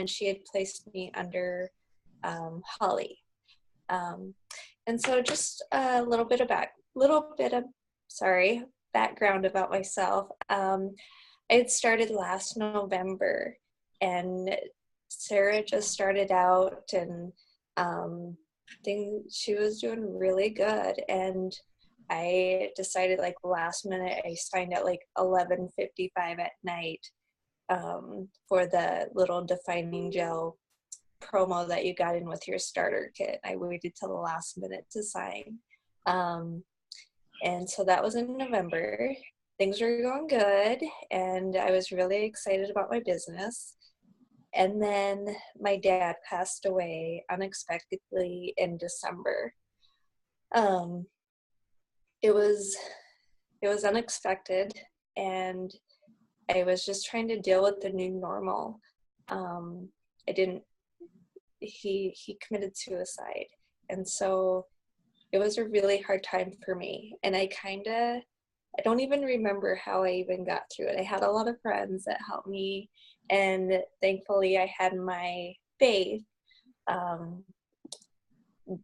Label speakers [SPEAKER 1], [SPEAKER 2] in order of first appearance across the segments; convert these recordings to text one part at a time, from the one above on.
[SPEAKER 1] and she had placed me under Holly. And so just a background about myself. I had started last November, and Sarah just started out, and she was doing really good. And I decided, like, last minute, I signed at like 11:55 at night for the little defining gel promo that you got in with your starter kit. I waited till the last minute to sign. And so that was in November. Things were going good, and I was really excited about my business. And then my dad passed away unexpectedly in December. Um, it was unexpected, and I was just trying to deal with the new normal. I didn't. He committed suicide, and so it was a really hard time for me. And I don't even remember how I even got through it. I had a lot of friends that helped me, and thankfully I had my faith.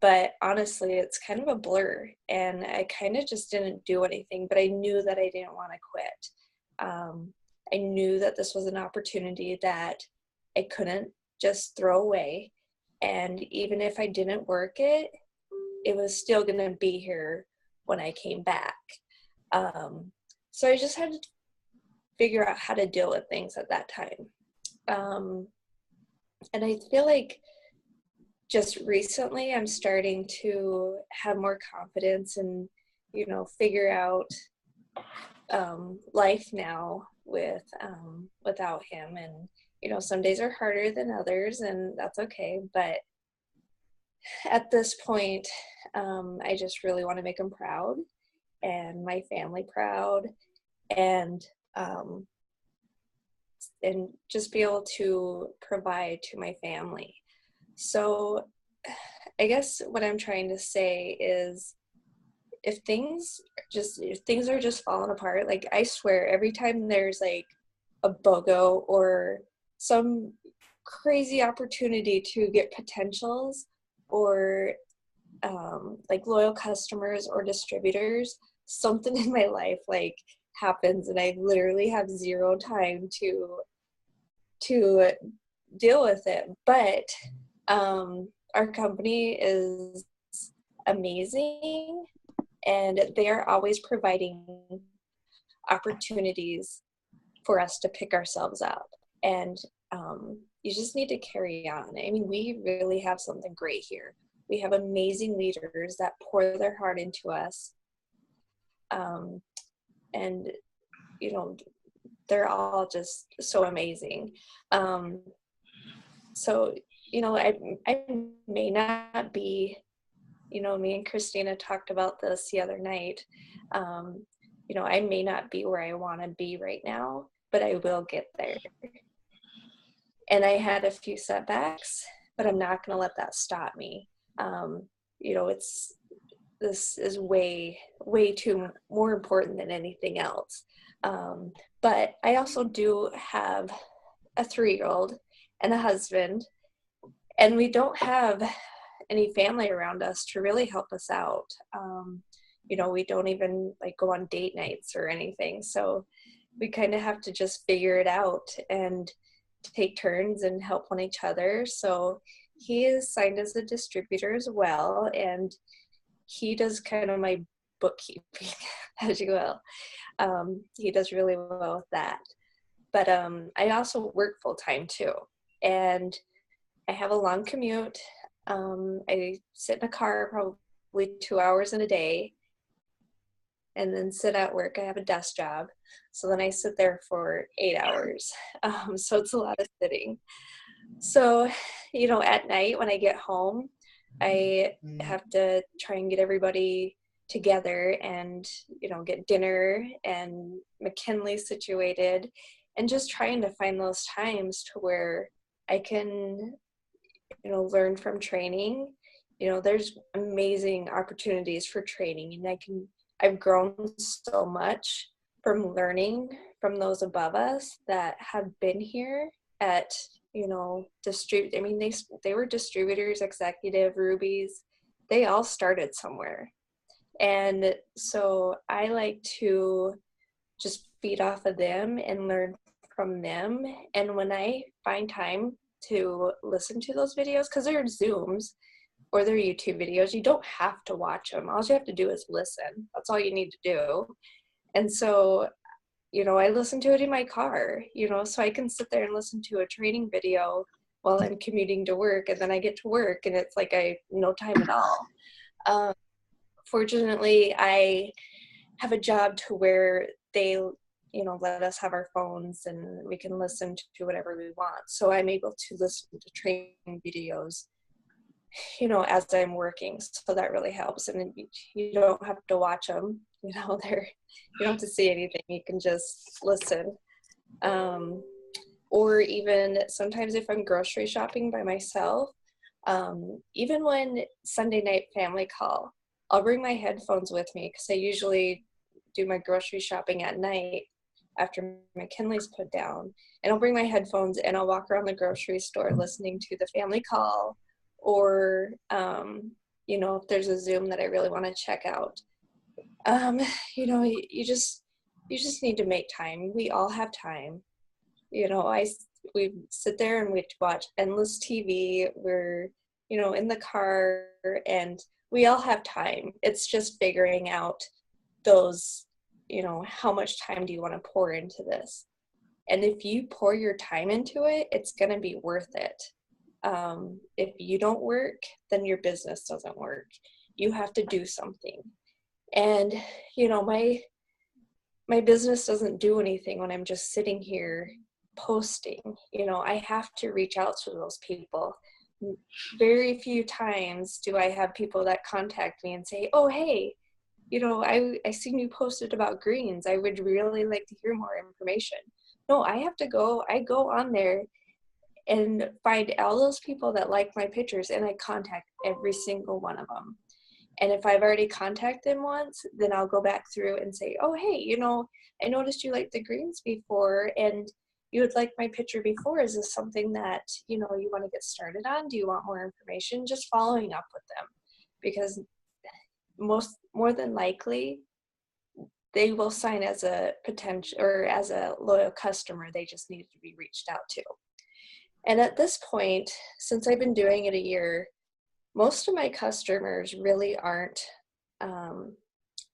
[SPEAKER 1] But honestly, it's kind of a blur, and I kind of just didn't do anything, but I knew that I didn't want to quit. I knew that this was an opportunity that I couldn't just throw away. And even if I didn't work it, it was still going to be here when I came back. So I just had to figure out how to deal with things at that time. And I feel like just recently I'm starting to have more confidence and, figure out life now without him. And, some days are harder than others, and that's okay. But at this point, I just really want to make him proud and my family proud, and just be able to provide to my family. So I guess what I'm trying to say is, if things are just falling apart, like, I swear every time there's like a BOGO or some crazy opportunity to get potentials or like loyal customers or distributors, something in my life like happens, and I literally have zero time to deal with it. But our company is amazing, and they are always providing opportunities for us to pick ourselves up. And you just need to carry on. I mean, we really have something great here. We have amazing leaders that pour their heart into us. And, they're all just so amazing. So, I may not be, me and Christina talked about this the other night. I may not be where I want to be right now, but I will get there. And I had a few setbacks, but I'm not going to let that stop me. This is way too more important than anything else. But I also do have a 3-year-old and a husband, and we don't have any family around us to really help us out. We don't even like go on date nights or anything. So we kind of have to just figure it out and take turns and help on each other. So he is signed as a distributor as well, and he does kind of my bookkeeping, as you will. He does really well with that. But I also work full time too, and I have a long commute. I sit in a car probably 2 hours in a day, and then sit at work. I have a desk job, so then I sit there for 8 hours. So it's a lot of sitting. So, at night when I get home, I have to try and get everybody together and, get dinner and McKinley situated, and just trying to find those times to where I can, learn from training. There's amazing opportunities for training, and I've grown so much from learning from those above us that have been here at distribute. I mean, they were distributors, executive, rubies. They all started somewhere. And so I like to just feed off of them and learn from them. And when I find time to listen to those videos, because they're Zooms or they're YouTube videos, you don't have to watch them. All you have to do is listen. That's all you need to do. And so, I listen to it in my car, so I can sit there and listen to a training video while I'm commuting to work, and then I get to work and it's like no time at all. Fortunately, I have a job to where they, let us have our phones and we can listen to whatever we want. So I'm able to listen to training videos, as I'm working. So that really helps. And you don't have to watch them, you don't have to see anything. You can just listen. Or even sometimes if I'm grocery shopping by myself, even when Sunday night family call, I'll bring my headphones with me because I usually do my grocery shopping at night after McKinley's put down. And I'll bring my headphones and I'll walk around the grocery store listening to the family call, or, if there's a Zoom that I really want to check out. You just need to make time. We all have time. We sit there and we watch endless TV. We're, in the car, and we all have time. It's just figuring out those, how much time do you want to pour into this? And if you pour your time into it, it's going to be worth it. If you don't work, then your business doesn't work. You have to do something. And, my business doesn't do anything when I'm just sitting here posting. I have to reach out to those people. Very few times do I have people that contact me and say, oh, hey, I seen you posted about greens. I would really like to hear more information. No, I go on there and find all those people that like my pictures, and I contact every single one of them. And if I've already contacted them once, then I'll go back through and say, oh, hey, I noticed you liked the greens before, and you would like my picture before. Is this something that, you want to get started on? Do you want more information? Just following up with them, because more than likely, they will sign as a potential or as a loyal customer. They just need to be reached out to. And at this point, since I've been doing it a year, most of my customers really aren't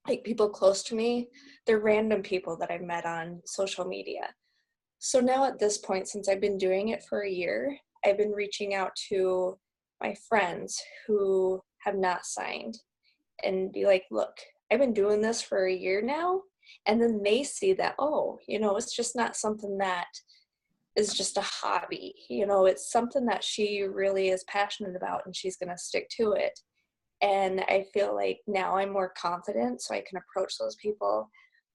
[SPEAKER 1] like people close to me. They're random people that I've met on social media. So now at this point, since I've been doing it for a year, I've been reaching out to my friends who have not signed and be like, look, I've been doing this for a year now. And then they see that, oh, it's just not something that is just a hobby. It's something that she really is passionate about, and she's going to stick to it. And I feel like now I'm more confident, so I can approach those people.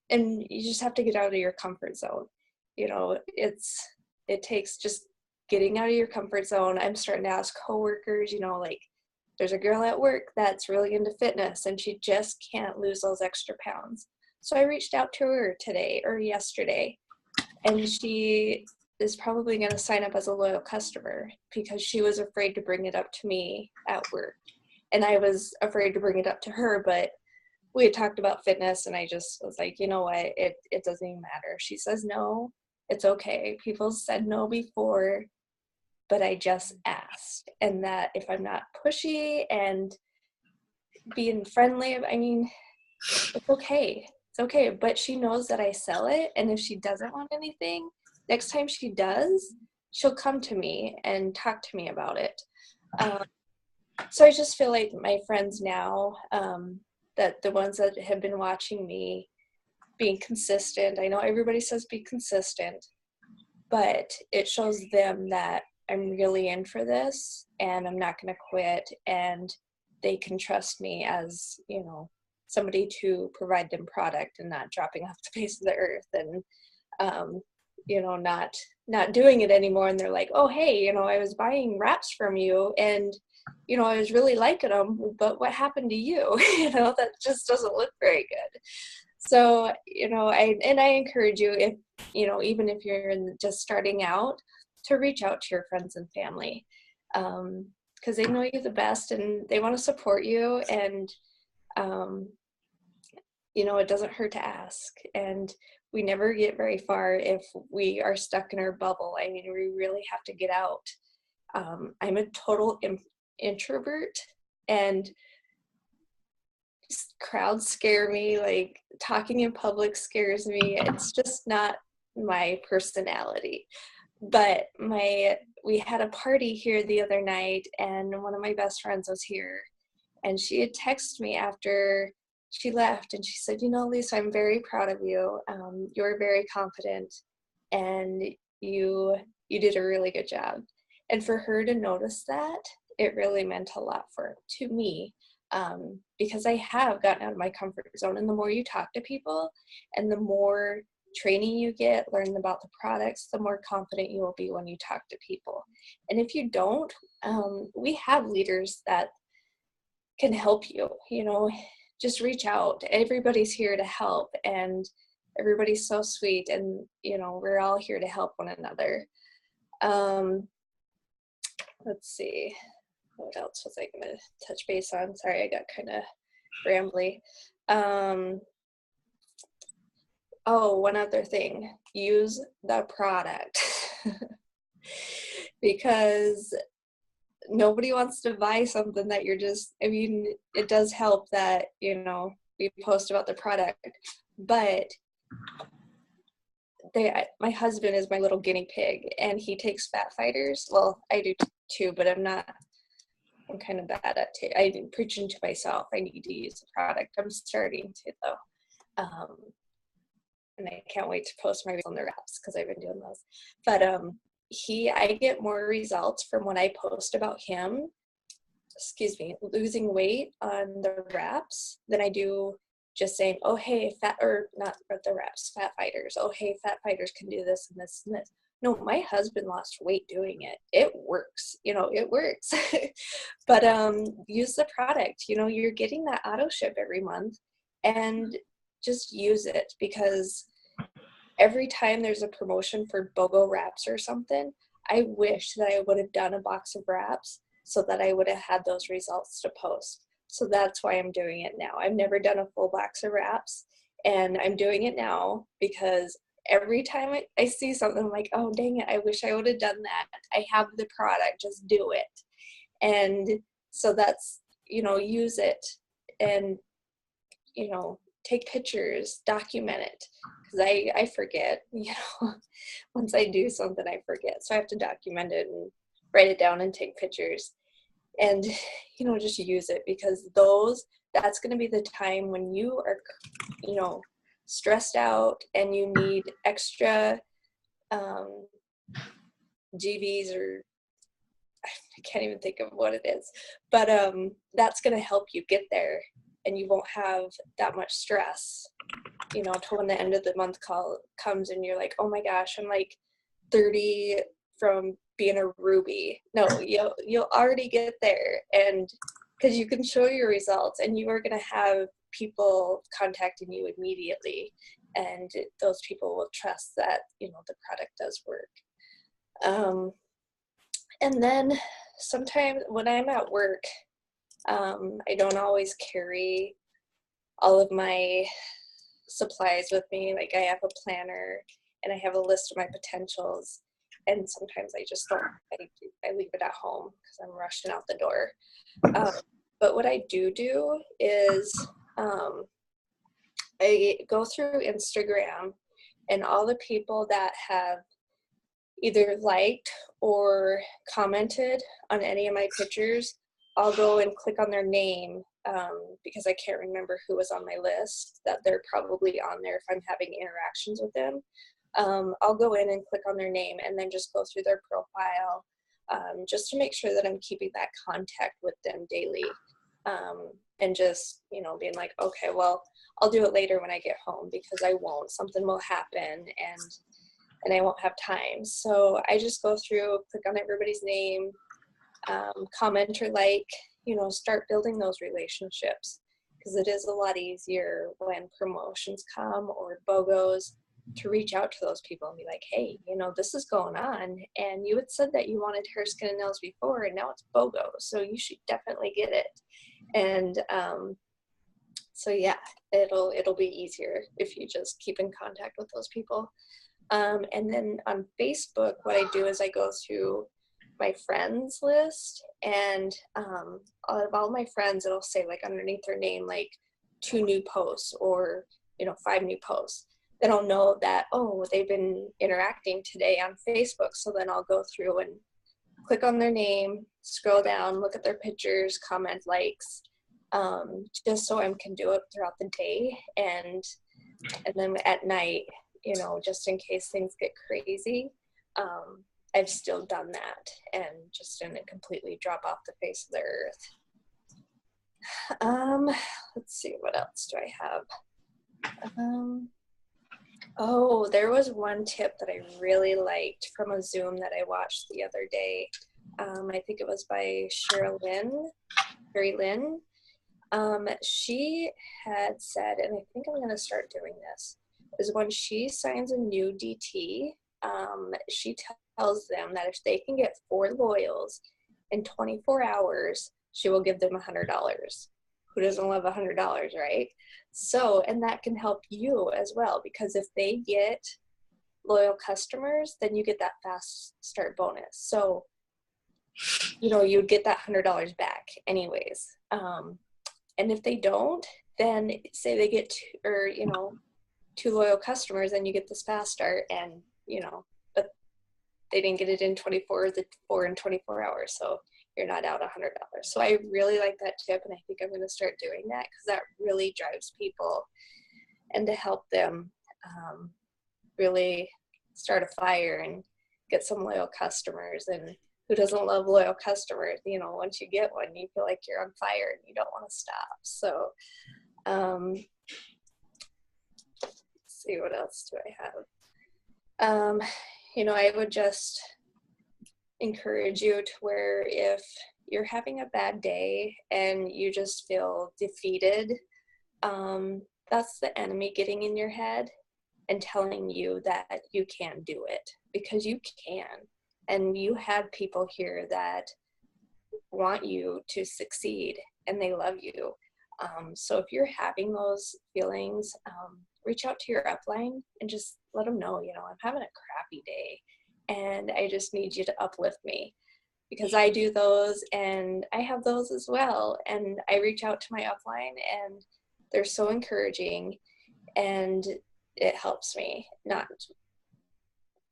[SPEAKER 1] And you just have to get out of your comfort zone. It takes just getting out of your comfort zone. I'm starting to ask coworkers, like there's a girl at work that's really into fitness and she just can't lose those extra pounds. So I reached out to her today or yesterday, and she is probably going to sign up as a loyal customer because she was afraid to bring it up to me at work. And I was afraid to bring it up to her, but we had talked about fitness, and I just was like, you know what, it doesn't even matter. She says no, it's okay. People said no before, but I just asked. And that if I'm not pushy and being friendly, I mean, it's okay. It's okay. But she knows that I sell it, and if she doesn't want anything, next time she does, she'll come to me and talk to me about it. So I just feel like my friends now, that the ones that have been watching me being consistent, I know everybody says be consistent, but it shows them that I'm really in for this and I'm not going to quit, and they can trust me as, somebody to provide them product and not dropping off the face of the earth and, not doing it anymore. And they're like, oh, hey, I was buying wraps from you and, I was really liking them, but what happened to you? That just doesn't look very good. So, I encourage you, if, even if you're just starting out, to reach out to your friends and family, because they know you the best and they want to support you. And you know, it doesn't hurt to ask. And we never get very far if we are stuck in our bubble. I mean, we really have to get out. I'm a total introvert, and crowds scare me. Like, talking in public scares me. It's just not my personality. But we had a party here the other night, and one of my best friends was here, and she had texted me after she left, and she said, you know, Lisa, I'm very proud of you. You're very confident, and you did a really good job. And for her to notice that, it really meant a lot to me, because I have gotten out of my comfort zone. And the more you talk to people and the more training you get, learn about the products, the more confident you will be when you talk to people. And if you don't, we have leaders that can help you, you know, just reach out. Everybody's here to help, and everybody's so sweet, and you know, we're all here to help one another. Let's see, what else was I going to touch base on? Sorry, I got kind of rambly. Oh, one other thing, use the product. Because nobody wants to buy something that you're just, I mean, it does help that, you know, we post about the product, but my husband is my little guinea pig, and he takes fat fighters. Well, I do too, but I'm kind of bad at it. I'm preaching to myself. I need to use the product. I'm starting to, though. And I can't wait to post my on the wraps, because I've been doing those. But I get more results from when I post about him, losing weight on the wraps than I do just saying, oh, hey, fat fighters. Oh, hey, fat fighters can do this and this and this. No, my husband lost weight doing it. It works, you know, it works. But use the product. You know, you're getting that auto ship every month, and just use it, because every time there's a promotion for BOGO wraps or something, I wish that I would have done a box of wraps so that I would have had those results to post. So that's why I'm doing it now. I've never done a full box of wraps, and I'm doing it now because every time I see something, I'm like, oh, dang it, I wish I would have done that. I have the product, just do it. And so that's, you know, use it, and, you know, take pictures, document it, because I forget, you know, once I do something, I forget. So I have to document it and write it down and take pictures, and, you know, just use it, because that's going to be the time when you are, you know, stressed out and you need extra GVs, or I can't even think of what it is, but that's going to help you get there, and you won't have that much stress, you know, till when the end of the month call comes and you're like, oh my gosh, I'm like 30 from being a Ruby. No, you'll already get there, and because you can show your results, and you are going to have people contacting you immediately, and those people will trust that, you know, the product does work. And then sometimes when I'm at work, I don't always carry all of my supplies with me. Like, I have a planner and I have a list of my potentials, and sometimes I just don't. I leave it at home because I'm rushing out the door. But what I do is I go through Instagram, and all the people that have either liked or commented on any of my pictures, I'll go and click on their name, because I can't remember who was on my list, that they're probably on there if I'm having interactions with them. I'll go in and click on their name, and then just go through their profile, just to make sure that I'm keeping that contact with them daily, and just, you know, being like, okay, well, I'll do it later when I get home, because I won't. Something will happen, and I won't have time. So I just go through, click on everybody's name, comment or like, you know, start building those relationships, because it is a lot easier when promotions come or BOGOs. to reach out to those people and be like, hey, this is going on, and you had said that you wanted hair, skin, and nails before, and now it's BOGO, so you should definitely get it. And so yeah, it'll be easier if you just keep in contact with those people. And then on Facebook, what I do is I go through my friends list, and out of all my friends, it'll say like underneath their name, like 2 new posts or 5 new posts. Then I'll know that, oh, they've been interacting today on Facebook. So then I'll go through and click on their name, scroll down, look at their pictures, comment, likes, just so I can do it throughout the day. And then at night, just in case things get crazy, I've still done that and just didn't completely drop off the face of the earth. Let's see, what else do I have? Oh, there was one tip that I really liked from a Zoom that I watched the other day. I think it was by Sherry Lynn. She had said, and I think I'm going to start doing this, is when she signs a new DT, she tells them that if they can get 4 loyals in 24 hours, she will give them $100. Who doesn't love $100, right? So, and that can help you as well, because if they get loyal customers, then you get that fast start bonus. So, you'd get that $100 back anyways. And if they don't, then say they get 2 loyal customers, then you get this fast start, and but they didn't get it in 4 in 24 hours, so you're not out $100. So I really like that tip, and I think I'm going to start doing that, because that really drives people, and to help them really start a fire and get some loyal customers. And who doesn't love loyal customers? Once you get one, you feel like you're on fire and you don't want to stop. So let's see, what else do I have? I would just encourage you to where if you're having a bad day and you just feel defeated, that's the enemy getting in your head and telling you that you can do it, because you can. And you have people here that want you to succeed, and they love you. So if you're having those feelings, reach out to your upline and just let them know, I'm having a crappy day, and I just need you to uplift me, because I do those, and I have those as well. And I reach out to my upline, and they're so encouraging, and it helps me not.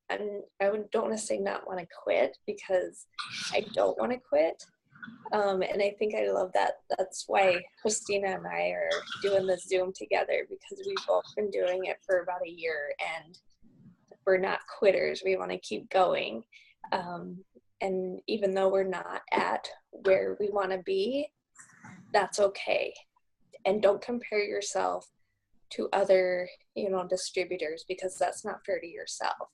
[SPEAKER 1] And I don't want to say not want to quit, because I don't want to quit. And I think I love that. That's why Christina and I are doing the Zoom together, because we've both been doing it for about a year, and we're not quitters. We want to keep going. And even though we're not at where we want to be, that's okay. And don't compare yourself to other, distributors, because that's not fair to yourself.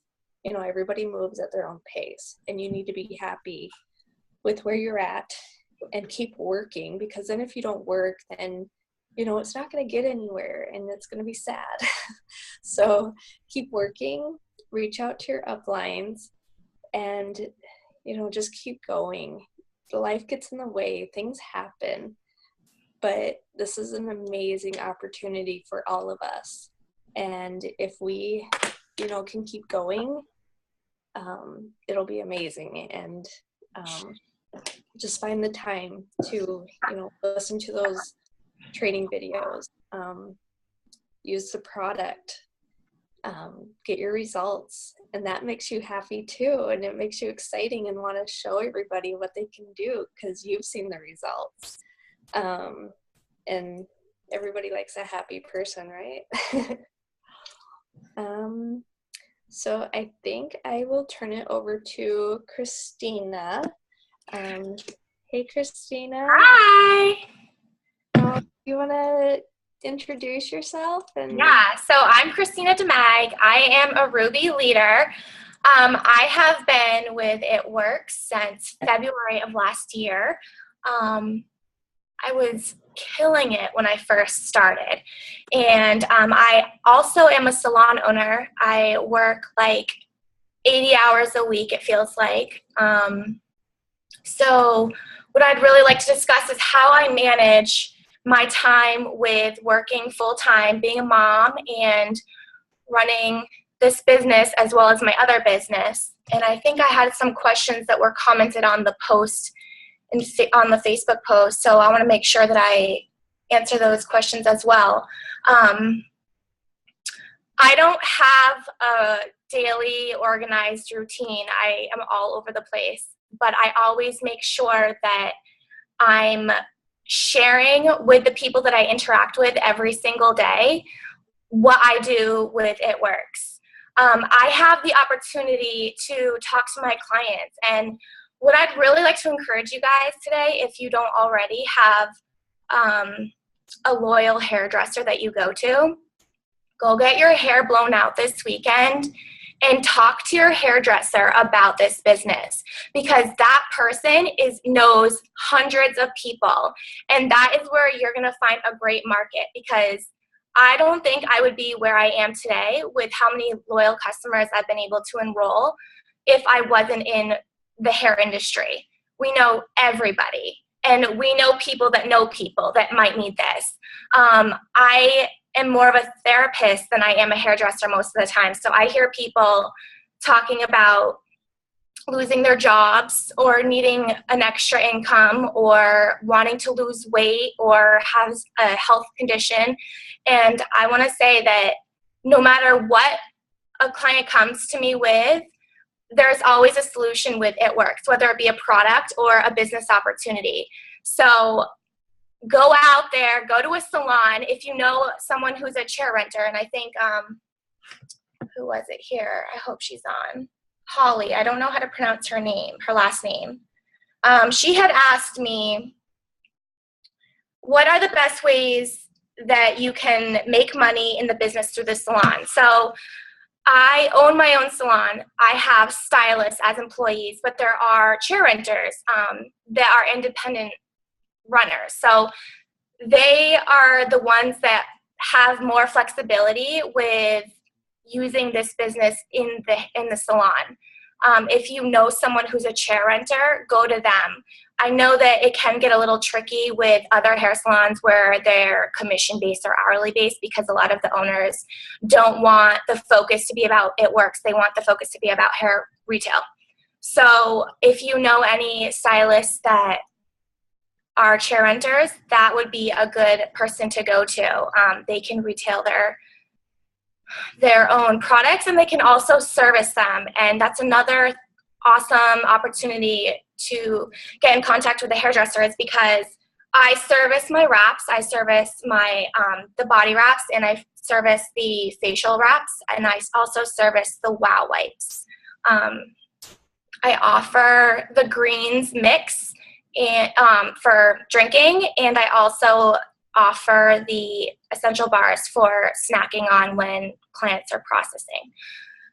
[SPEAKER 1] Everybody moves at their own pace, and you need to be happy with where you're at and keep working, because then if you don't work, then, it's not going to get anywhere, and it's going to be sad. So keep working, reach out to your uplines, and, just keep going. Life gets in the way, things happen, but this is an amazing opportunity for all of us. And if we, can keep going, it'll be amazing. And just find the time to, listen to those training videos, use the product, get your results, and that makes you happy too, and it makes you exciting and want to show everybody what they can do, because you've seen the results. And everybody likes a happy person, right? So I think I will turn it over to Christina. Hey, Christina.
[SPEAKER 2] Hi.
[SPEAKER 1] You want to introduce yourself?
[SPEAKER 2] Yeah, so I'm Christina DeMag. I am a Ruby leader. I have been with It Works since February of last year. I I was killing it when I first started. And I also am a salon owner. I work like 80 hours a week, it feels like. So what I'd really like to discuss is how I manage my time with working full-time, being a mom, and running this business as well as my other business. And I think I had some questions that were commented on the post and on the Facebook post, so I want to make sure that I answer those questions as well. I don't have a daily organized routine. I am all over the place, but I always make sure that I'm sharing with the people that I interact with every single day what I do with It Works. I have the opportunity to talk to my clients, and what I'd really like to encourage you guys today, if you don't already have a loyal hairdresser that you go to, go get your hair blown out this weekend and talk to your hairdresser about this business, because that person knows hundreds of people, and that is where you're going to find a great market, because I don't think I would be where I am today with how many loyal customers I've been able to enroll if I wasn't in the hair industry. We know everybody, and we know people that might need this. I am more of a therapist than I am a hairdresser most of the time. So I hear people talking about losing their jobs or needing an extra income or wanting to lose weight or have a health condition. And I want to say that no matter what a client comes to me with, there's always a solution with It Works, whether it be a product or a business opportunity. So go out there, go to a salon. If you know someone who's a chair renter, and I think, who was it here? I hope she's on. Holly, I don't know how to pronounce her last name. She had asked me, what are the best ways that you can make money in the business through the salon? So I own my own salon. I have stylists as employees, but there are chair renters that are independent runners. So they are the ones that have more flexibility with using this business in the salon. If you know someone who's a chair renter, go to them. I know that it can get a little tricky with other hair salons where they're commission-based or hourly-based, because a lot of the owners don't want the focus to be about It Works. They want the focus to be about hair retail. So if you know any stylists that are chair renters, that would be a good person to go to. They can retail their own products, and they can also service them. And that's another awesome opportunity to get in contact with the hairdresser, is because I service my wraps, I service my the body wraps, and I service the facial wraps, and I also service the wow wipes. I offer the greens mix and for drinking, and I also offer the essential bars for snacking on when clients are processing.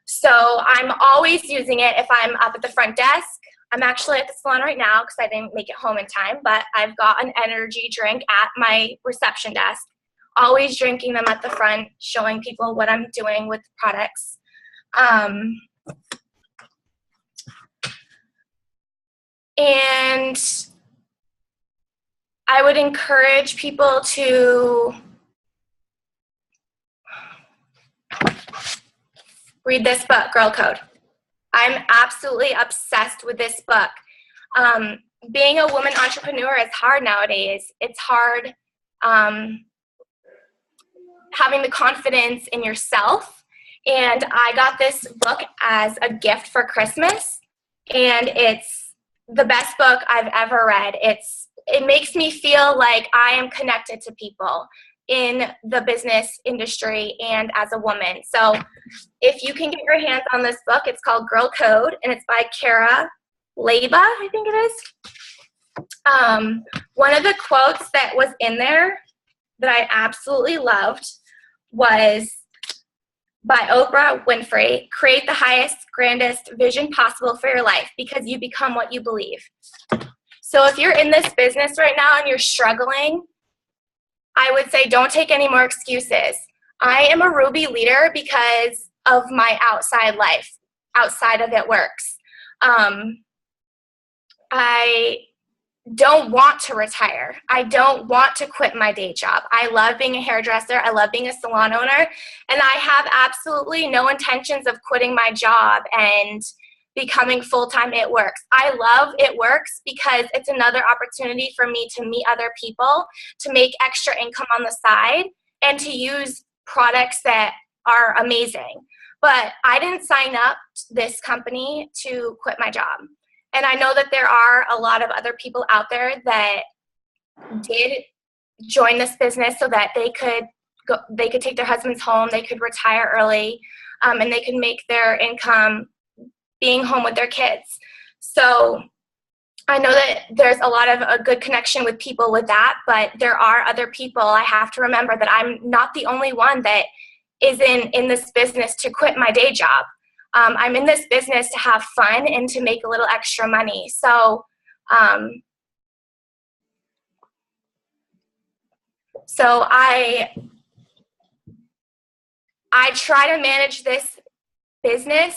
[SPEAKER 2] So I'm always using it if I'm up at the front desk. I'm actually at the salon right now because I didn't make it home in time, but I've got an energy drink at my reception desk, always drinking them at the front, showing people what I'm doing with the products. And I would encourage people to read this book, Girl Code. I'm absolutely obsessed with this book. Being a woman entrepreneur is hard nowadays. It's hard having the confidence in yourself. And I got this book as a gift for Christmas, and it's the best book I've ever read. It makes me feel like I am connected to people in the business industry and as a woman. So if you can get your hands on this book, it's called Girl Code, and it's by Kara Leba, I think it is. One of the quotes that was in there that I absolutely loved was by Oprah Winfrey: create the highest, grandest vision possible for your life, because you become what you believe. So if you're in this business right now and you're struggling, I would say don't take any more excuses. I am a Ruby leader because of my outside life. Outside of it works. I don't want to retire. I don't want to quit my day job. I love being a hairdresser. I love being a salon owner. And I have absolutely no intentions of quitting my job and becoming full-time It Works. I love It Works because it's another opportunity for me to meet other people, to make extra income on the side, and to use products that are amazing. But I didn't sign up this company to quit my job. And I know that there are a lot of other people out there that did join this business so that they could take their husbands home, they could retire early, and they could make their income being home with their kids. So I know that there's a lot of a good connection with people with that, but there are other people. I have to remember that I'm not the only one that is in this business to quit my day job. I'm in this business to have fun and to make a little extra money. So, I try to manage this business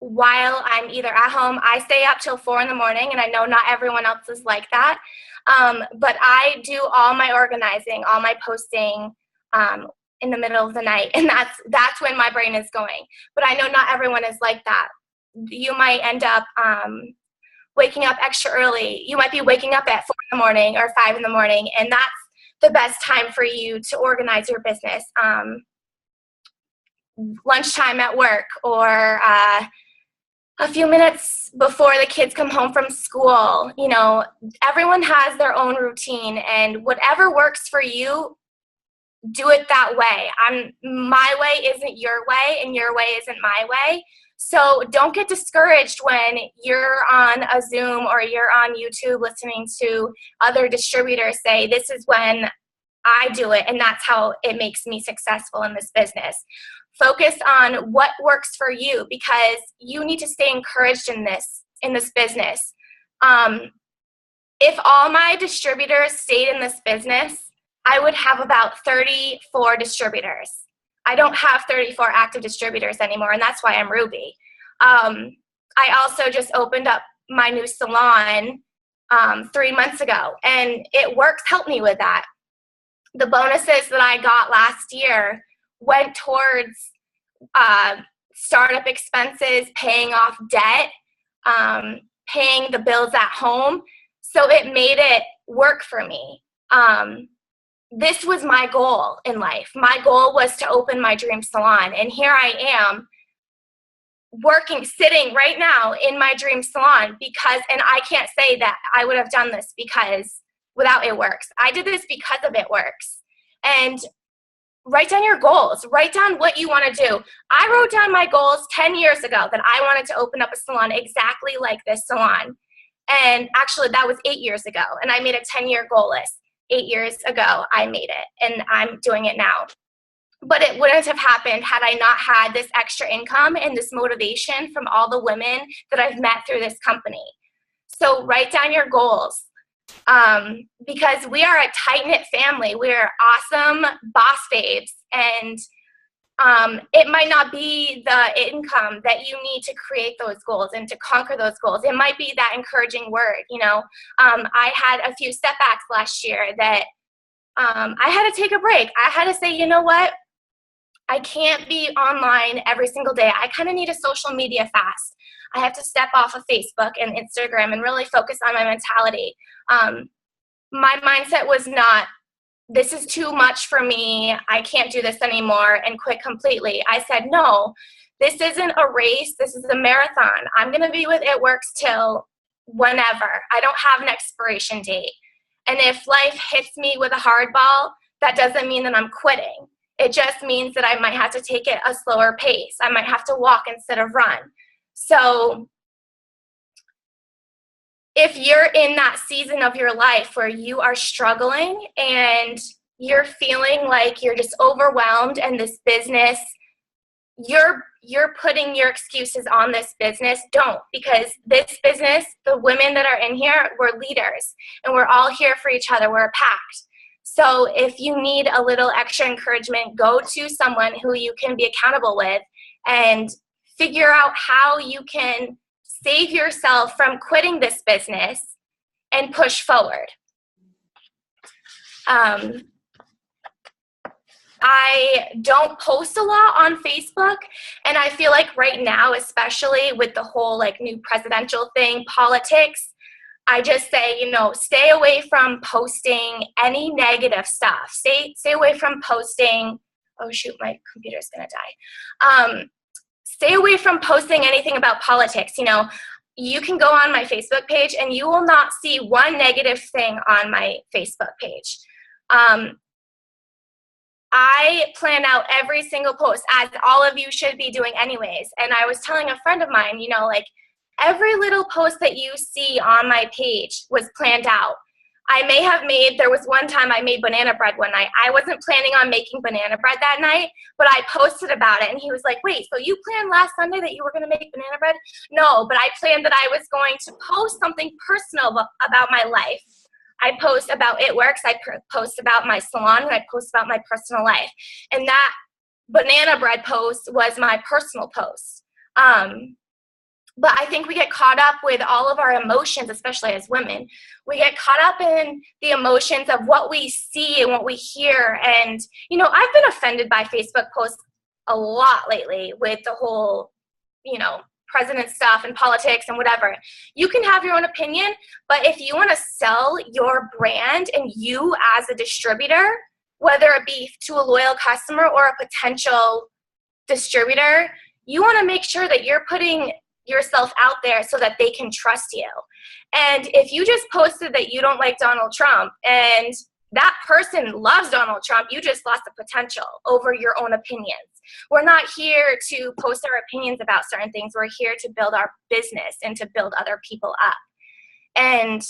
[SPEAKER 2] while I'm either at home. I stay up till 4 a.m, and I know not everyone else is like that. But I do all my organizing, all my posting, in the middle of the night, and that's when my brain is going. But I know not everyone is like that. You might end up waking up extra early. You might be waking up at 4 a.m. or 5 a.m, and that's the best time for you to organize your business. Lunchtime at work, or a few minutes before the kids come home from school. You know, everyone has their own routine, and whatever works for you, do it that way. My way isn't your way, and your way isn't my way. So don't get discouraged when you're on a Zoom or you're on YouTube listening to other distributors say, this is when I do it, and that's how it makes me successful in this business. Focus on what works for you, because you need to stay encouraged in this business. If all my distributors stayed in this business, I would have about 34 distributors. I don't have 34 active distributors anymore, and that's why I'm Ruby. I also just opened up my new salon 3 months ago, and It Works helped me with that. The bonuses that I got last year went towards startup expenses, paying off debt, paying the bills at home. So it made it work for me. This was my goal in life. My goal was to open my dream salon. And here I am sitting right now in my dream salon and I can't say that I would have done this without It Works. I did this because of It Works. And write down your goals. Write down what you want to do. I wrote down my goals 10 years ago that I wanted to open up a salon exactly like this salon. And actually, that was 8 years ago. And I made a 10-year goal list. 8 years ago, I made it. And I'm doing it now. But it wouldn't have happened had I not had this extra income and this motivation from all the women that I've met through this company. So write down your goals. Because we are a tight-knit family. We're awesome boss babes, and it might not be the income that you need to create those goals and to conquer those goals. It might be that encouraging word. I had a few setbacks last year that I had to take a break. I had to say, you know what? I can't be online every single day. I kind of need a social media fast. I have to step off of Facebook and Instagram and really focus on my mentality. My mindset was not, this is too much for me, I can't do this anymore, and quit completely. I said, no, this isn't a race, this is a marathon. I'm going to be with It Works till whenever. I don't have an expiration date. And if life hits me with a hardball, that doesn't mean that I'm quitting. It just means that I might have to take it a slower pace. I might have to walk instead of run. So if you're in that season of your life where you are struggling and you're feeling like you're just overwhelmed and this business, you're you're putting your excuses on this business, don't, because this business, the women that are in here, we're leaders and we're all here for each other. We're a pact. So if you need a little extra encouragement, go to someone who you can be accountable with and figure out how you can save yourself from quitting this business and push forward. I don't post a lot on Facebook, and I feel like right now, especially with the whole like new presidential thing, politics, I just say, you know, stay away from posting any negative stuff. Stay away from posting, oh shoot, my computer's gonna die. Stay away from posting anything about politics. You know, you can go on my Facebook page and you will not see one negative thing on my Facebook page. I plan out every single post, as all of you should be doing anyways. And I was telling a friend of mine, you know, like every little post that you see on my page was planned out. There was one time I made banana bread one night. I wasn't planning on making banana bread that night, but I posted about it. And he was like, wait, so you planned last Sunday that you were going to make banana bread? No, but I planned that I was going to post something personal about my life. I post about It Works, I post about my salon, and I post about my personal life. And that banana bread post was my personal post. But I think we get caught up with all of our emotions, especially as women. We get caught up in the emotions of what we see and what we hear. And, you know, I've been offended by Facebook posts a lot lately with the whole, you know, president stuff and politics and whatever. You can have your own opinion, but if you want to sell your brand and you as a distributor, whether it be to a loyal customer or a potential distributor, you want to make sure that you're putting yourself out there so that they can trust you. And if you just posted that you don't like Donald Trump and that person loves Donald Trump, you just lost the potential over your own opinions. We're not here to post our opinions about certain things. We're here to build our business and to build other people up. And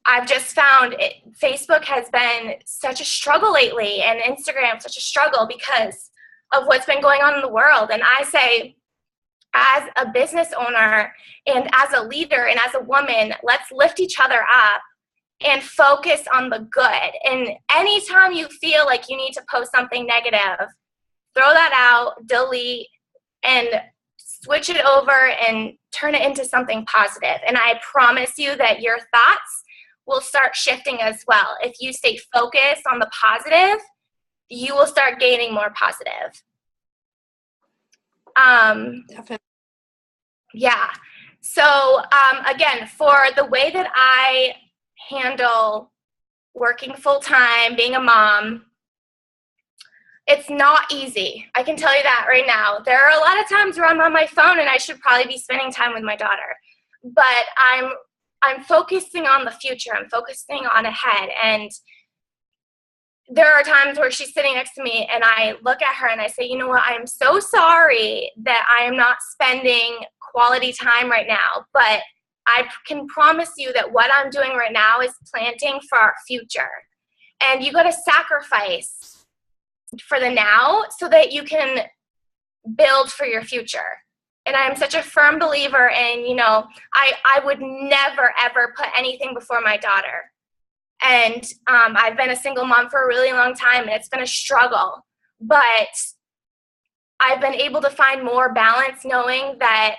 [SPEAKER 2] I've just found Facebook has been such a struggle lately, and Instagram such a struggle because of what's been going on in the world. And I say, as a business owner and as a leader and as a woman, let's lift each other up and focus on the good. And anytime you feel like you need to post something negative, throw that out, delete, and switch it over and turn it into something positive. And I promise you that your thoughts will start shifting as well. If you stay focused on the positive, you will start gaining more positive.
[SPEAKER 1] Definitely.
[SPEAKER 2] Yeah. So again, for the way that I handle working full-time, being a mom, it's not easy. I can tell you that right now. There are a lot of times where I'm on my phone and I should probably be spending time with my daughter. But I'm focusing on the future. I'm focusing on ahead. And there are times where she's sitting next to me and I look at her and I say, you know what, I'm so sorry that I am not spending quality time right now, but I can promise you that what I'm doing right now is planting for our future. And you got to sacrifice for the now so that you can build for your future. And I'm such a firm believer in, you know, I would never, ever put anything before my daughter. And I've been a single mom for a really long time, and it's been a struggle. But I've been able to find more balance knowing that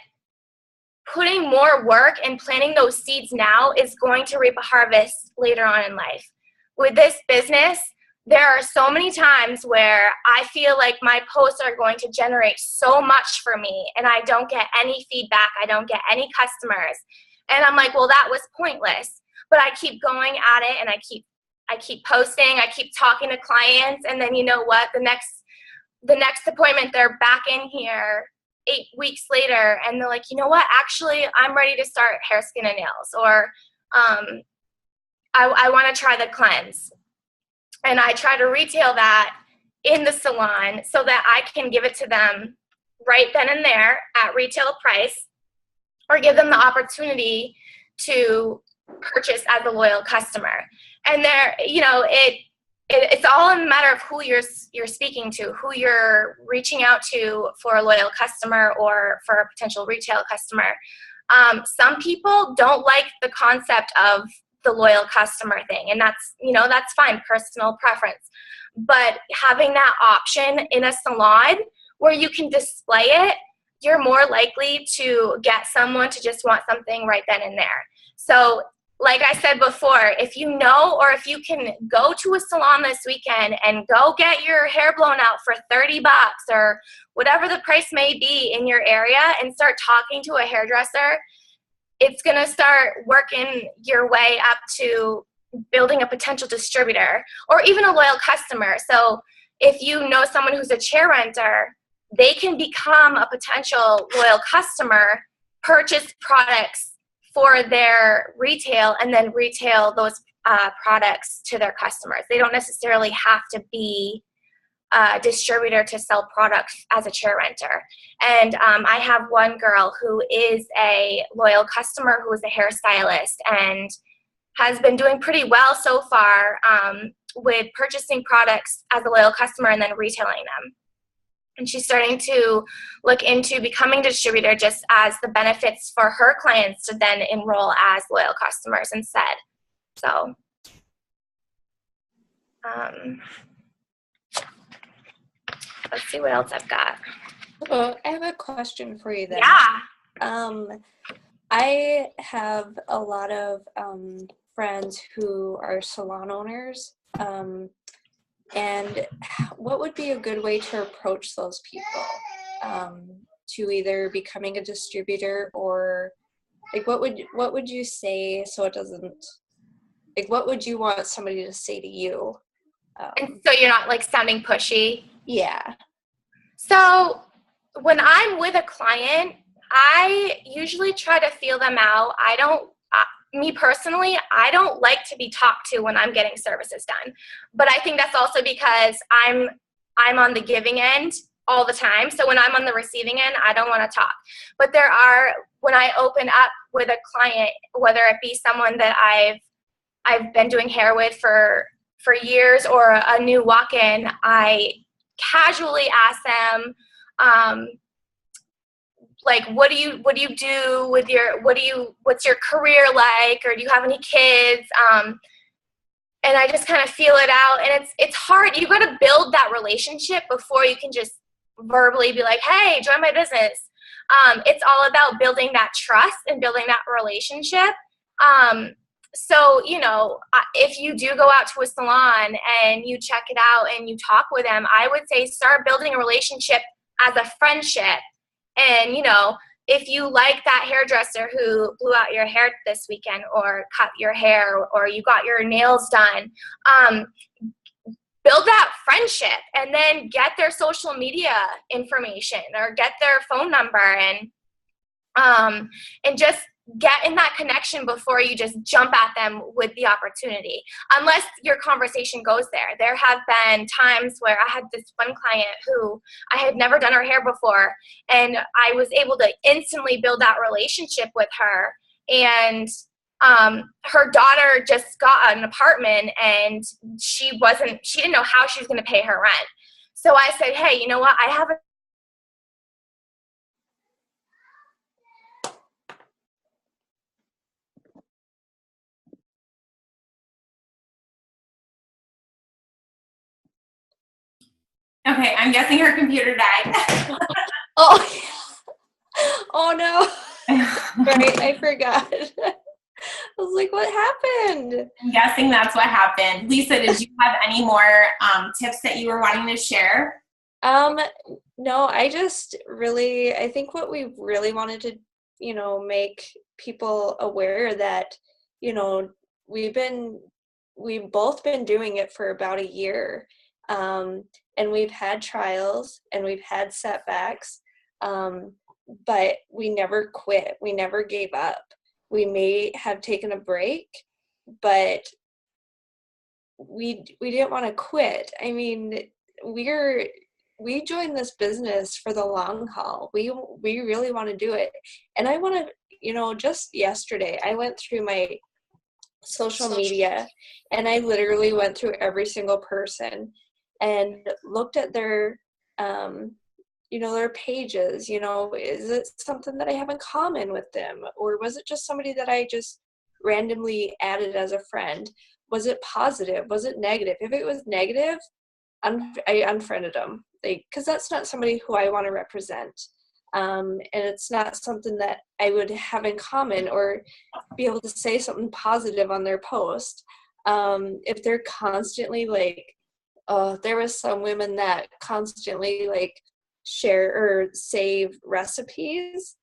[SPEAKER 2] putting more work and planting those seeds now is going to reap a harvest later on in life. With this business, there are so many times where I feel like my posts are going to generate so much for me, and I don't get any feedback. I don't get any customers. And I'm like, well, that was pointless. But I keep going at it, and I keep posting, I keep talking to clients, and then you know what? The next appointment, they're back in here 8 weeks later, and they're like, you know what? Actually, I'm ready to start hair, skin, and nails, or I want to try the cleanse. And I try to retail that in the salon so that I can give it to them right then and there at retail price, or give them the opportunity to purchase as a loyal customer. And there, you know, it's all a matter of who you're speaking to, who you're reaching out to for a loyal customer or for a potential retail customer. Some people don't like the concept of the loyal customer thing, and that's fine, personal preference. But having that option in a salon where you can display it, you're more likely to get someone to just want something right then and there. So like I said before, if you know, or if you can go to a salon this weekend and go get your hair blown out for $30 or whatever the price may be in your area and start talking to a hairdresser, it's going to start working your way up to building a potential distributor or even a loyal customer. So if you know someone who's a chair renter, they can become a potential loyal customer, purchase products for their retail, and then retail those products to their customers. They don't necessarily have to be a distributor to sell products as a chair renter. And I have one girl who is a loyal customer who is a hairstylist and has been doing pretty well so far with purchasing products as a loyal customer and then retailing them. And she's starting to look into becoming a distributor just as the benefits for her clients to then enroll as loyal customers instead. So, let's see what else I've got.
[SPEAKER 1] Oh, I have a question for you then.
[SPEAKER 2] Yeah.
[SPEAKER 1] I have a lot of friends who are salon owners. And what would be a good way to approach those people to either becoming a distributor, or like what would you say so it doesn't, like what would you want somebody to say to you?
[SPEAKER 2] And so you're not like sounding pushy?
[SPEAKER 1] Yeah.
[SPEAKER 2] So when I'm with a client, I usually try to feel them out. Me personally, I don't like to be talked to when I'm getting services done. But I think that's also because I'm on the giving end all the time. So when I'm on the receiving end, I don't want to talk. But when I open up with a client, whether it be someone that I've been doing hair with for years or a new walk-in, I casually ask them, like, what do you do with what's your career like, or do you have any kids? And I just kind of feel it out, and it's hard. You got to build that relationship before you can just verbally be like, hey, join my business. It's all about building that trust and building that relationship. So, if you do go out to a salon and you check it out and you talk with them, I would say start building a relationship as a friendship. And, if you like that hairdresser who blew out your hair this weekend or cut your hair or you got your nails done, build that friendship and then get their social media information or get their phone number and just get in that connection before you just jump at them with the opportunity, unless your conversation goes there. There have been times where I had this one client who I had never done her hair before, and I was able to instantly build that relationship with her. And her daughter just got an apartment, and she didn't know how she was going to pay her rent. So I said, hey, you know what? I have a Okay, I'm guessing her computer died.
[SPEAKER 1] Oh, oh no. Right, I forgot. I was like, what happened?
[SPEAKER 2] I'm guessing that's what happened. Lisa, did you have any more tips that you were wanting to share?
[SPEAKER 1] No, I think what we really wanted to, make people aware that, we've both been doing it for about a year. And we've had trials and we've had setbacks, but we never quit. We never gave up. We may have taken a break, but we didn't want to quit. I mean, we joined this business for the long haul. We really want to do it. And I want to, just yesterday, I went through my social media, and I literally went through every single person and looked at their their pages. Is it something that I have in common with them, or was it just somebody that I just randomly added as a friend? Was it positive? Was it negative? If it was negative, I unfriended them, because that's not somebody who I want to represent. And it's not something that I would have in common or be able to say something positive on their post. If they're constantly there was some women that constantly share or save recipes,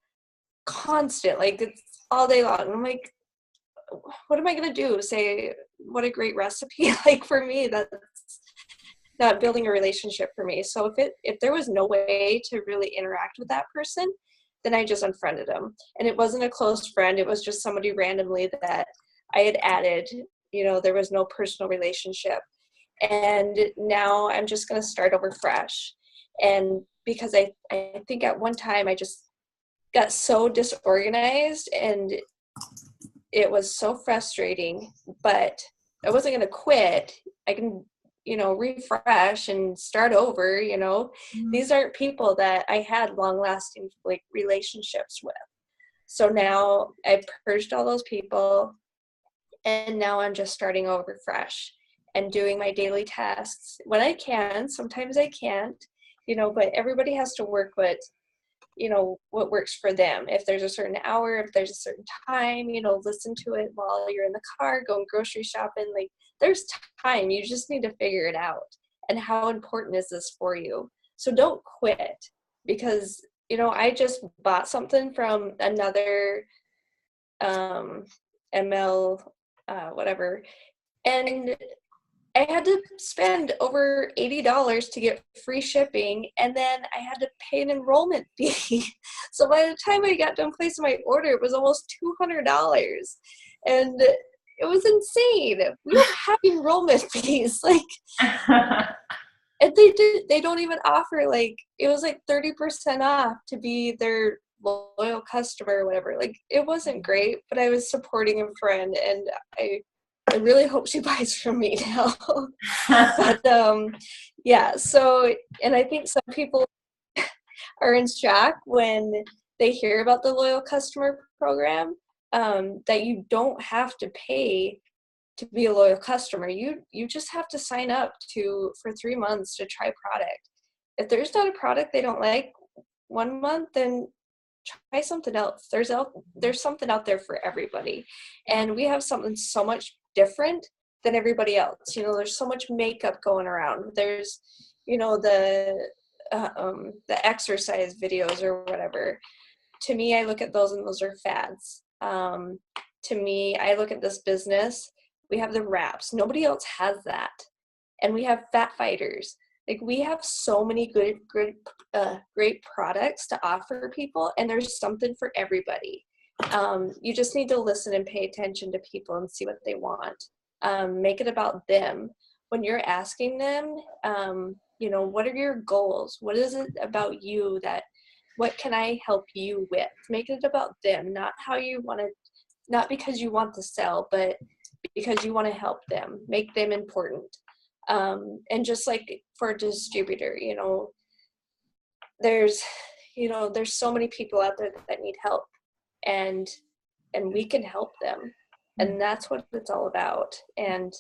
[SPEAKER 1] it's all day long. I'm like, what am I going to do? Say what a great recipe? For me, that's not building a relationship for me. So if there was no way to really interact with that person, then I just unfriended them. And it wasn't a close friend. It was just somebody randomly that I had added. There was no personal relationship. And now I'm just going to start over fresh. And because I think at one time I just got so disorganized, and it was so frustrating, but I wasn't going to quit. I can, refresh and start over. These aren't people that I had long lasting relationships with. So now I purged all those people, and now I'm just starting over fresh and doing my daily tasks when I can. Sometimes I can't, but everybody has to work what works for them. If there's a certain hour, if there's a certain time, listen to it while you're in the car, going grocery shopping. There's time. You just need to figure it out. And how important is this for you? So don't quit, because, I just bought something from another ML, whatever, and I had to spend over $80 to get free shipping, and then I had to pay an enrollment fee. So by the time I got done placing my order, it was almost $200. And it was insane. We don't have enrollment fees. And they don't even offer, it was 30% off to be their loyal customer or whatever. It wasn't great, but I was supporting a friend, and I really hope she buys from me now. But yeah, so, and I think some people are in shock when they hear about the loyal customer program, that you don't have to pay to be a loyal customer. You just have to sign up for 3 months to try product. If there's not a product they don't like 1 month, then try something else. There's something out there for everybody, and we have something so much different than everybody else. There's so much makeup going around. There's the exercise videos or whatever. To me, I look at those, and those are fads. To me, I look at this business. We have the wraps. Nobody else has that. And we have fat fighters. We have so many great products to offer people, and there's something for everybody. You just need to listen and pay attention to people and see what they want. Make it about them. When you're asking them, what are your goals? What is it about you what can I help you with? Make it about them, not how you want to, not because you want to sell, but because you want to help them, make them important. And just for a distributor, there's so many people out there that need help, and we can help them. And that's what it's all about. And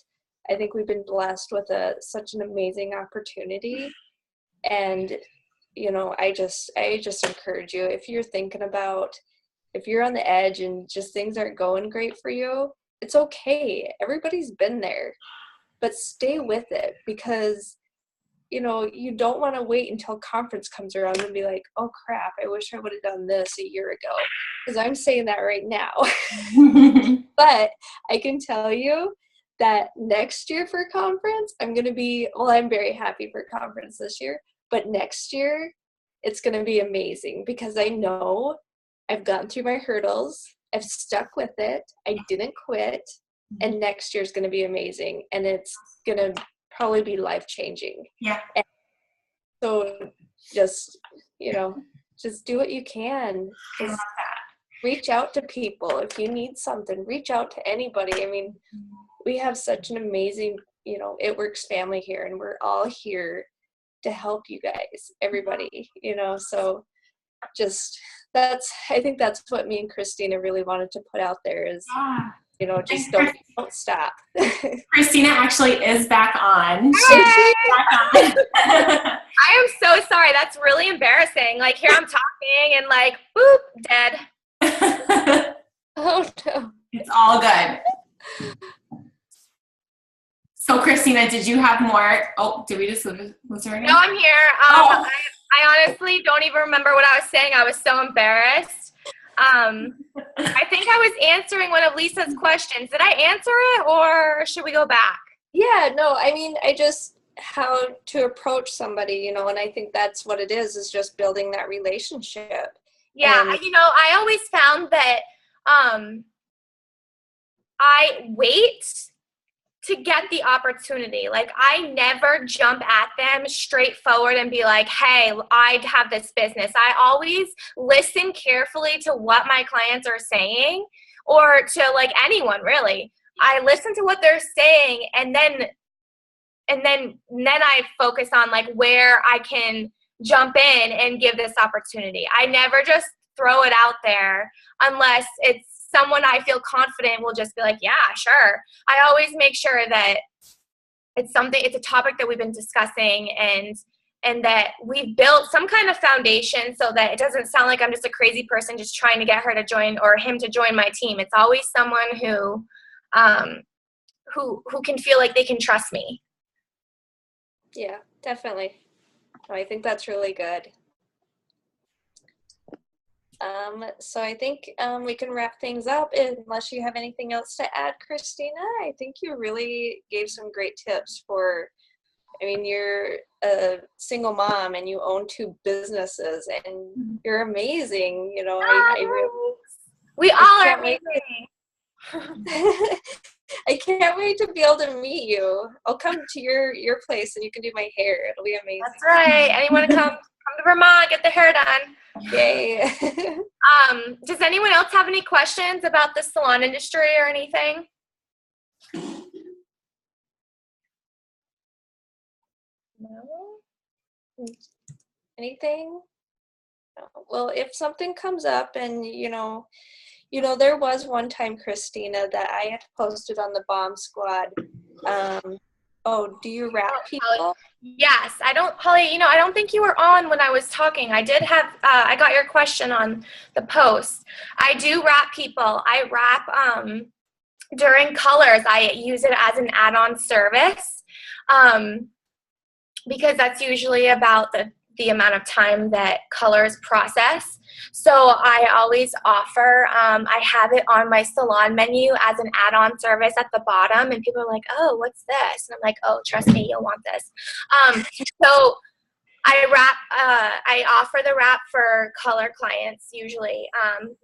[SPEAKER 1] I think we've been blessed with such an amazing opportunity. And, I just encourage you, if you're thinking about, if you're on the edge and just things aren't going great for you, it's okay. Everybody's been there, but stay with it, because you don't want to wait until conference comes around and be like, oh crap, I wish I would have done this a year ago. Because I'm saying that right now. But I can tell you that next year for conference, I'm very happy for conference this year, but next year it's going to be amazing, because I know I've gotten through my hurdles. I've stuck with it. I didn't quit. And next year's going to be amazing. And it's going to probably be life-changing.
[SPEAKER 2] Yeah.
[SPEAKER 1] And so just do what you can.
[SPEAKER 2] I love that.
[SPEAKER 1] reach out to people. If you need something, reach out to anybody. I mean, we have such an amazing, It Works family here, and we're all here to help you guys, everybody, so just I think that's what me and Christina really wanted to put out there is, just don't stop.
[SPEAKER 3] Christina actually is back on.
[SPEAKER 2] Hey! I am so sorry. That's really embarrassing. Like, here I'm talking and like, boop, dead.
[SPEAKER 1] Oh, no.
[SPEAKER 3] It's all good. So, Christina, did you have more? Oh, did we just lose her again?
[SPEAKER 2] No, I'm here. I honestly don't even remember what I was saying. I was so embarrassed. I think I was answering one of Lisa's questions. Did I answer it, or should we go back?
[SPEAKER 1] Yeah, no, I mean, how to approach somebody, and I think that's what it is just building that relationship.
[SPEAKER 2] Yeah, I always found that I wait to get the opportunity. Like, I never jump at them straightforward and be like, hey, I have this business. I always listen carefully to what my clients are saying, or to like anyone really. I listen to what they're saying, and then I focus on like where I can jump in and give this opportunity. I never just throw it out there unless it's someone I feel confident will just be like, yeah, sure. I always make sure that it's a topic that we've been discussing, and that we've built some kind of foundation so that it doesn't sound like I'm just a crazy person just trying to get her to join or him to join my team. It's always someone who can feel like they can trust me.
[SPEAKER 1] Yeah, definitely. I think that's really good. So I think we can wrap things up unless you have anything else to add, Christina. I think you really gave some great tips you're a single mom and you own 2 businesses and you're amazing.
[SPEAKER 2] We all are amazing.
[SPEAKER 1] I can't wait to be able to meet you. I'll come to your place and you can do my hair. It'll be amazing.
[SPEAKER 2] That's right. Anyone come to Vermont, get their hair done.
[SPEAKER 1] Yay.
[SPEAKER 2] Does anyone else have any questions about the salon industry or anything? No?
[SPEAKER 1] Anything? No. Well, if something comes up and, there was one time, Christina, that I had posted on the Bomb Squad. Do you wrap people?
[SPEAKER 2] Yes, Holly, I don't think you were on when I was talking. I did have, I got your question on the post. I do wrap people. I wrap during colors. I use it as an add-on service because that's usually about the amount of time that colors process. So I always offer, I have it on my salon menu as an add-on service at the bottom, and people are like, oh, what's this? And I'm like, oh, trust me, you'll want this. So I offer the wrap for color clients usually,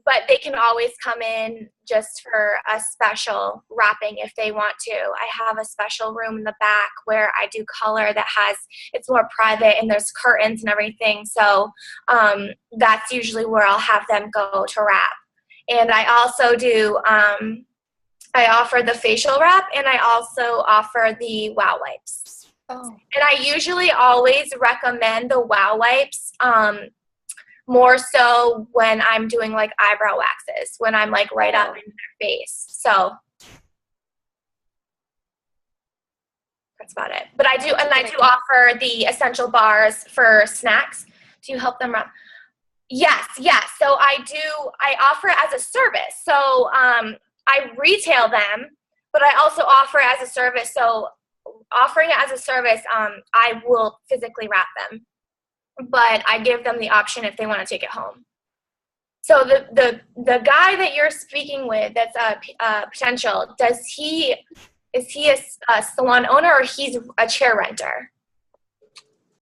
[SPEAKER 2] but they can always come in just for a special wrapping if they want to. I have a special room in the back where I do color it's more private and there's curtains and everything. So that's usually where I'll have them go to wrap. And I also do, I offer the facial wrap, and I also offer the Wow Wipes. Oh. And I usually always recommend the Wow Wipes more so when I'm doing like eyebrow waxes, when I'm like right up in their face. So that's about it. But I do offer the essential bars for snacks. Do you help them run? Yes. So I offer it as a service. So I retail them, but I also offer it as a service. So offering it as a service, I will physically wrap them, but I give them the option if they want to take it home. So the guy that you're speaking with, that's a potential, is he a salon owner, or he's a chair renter?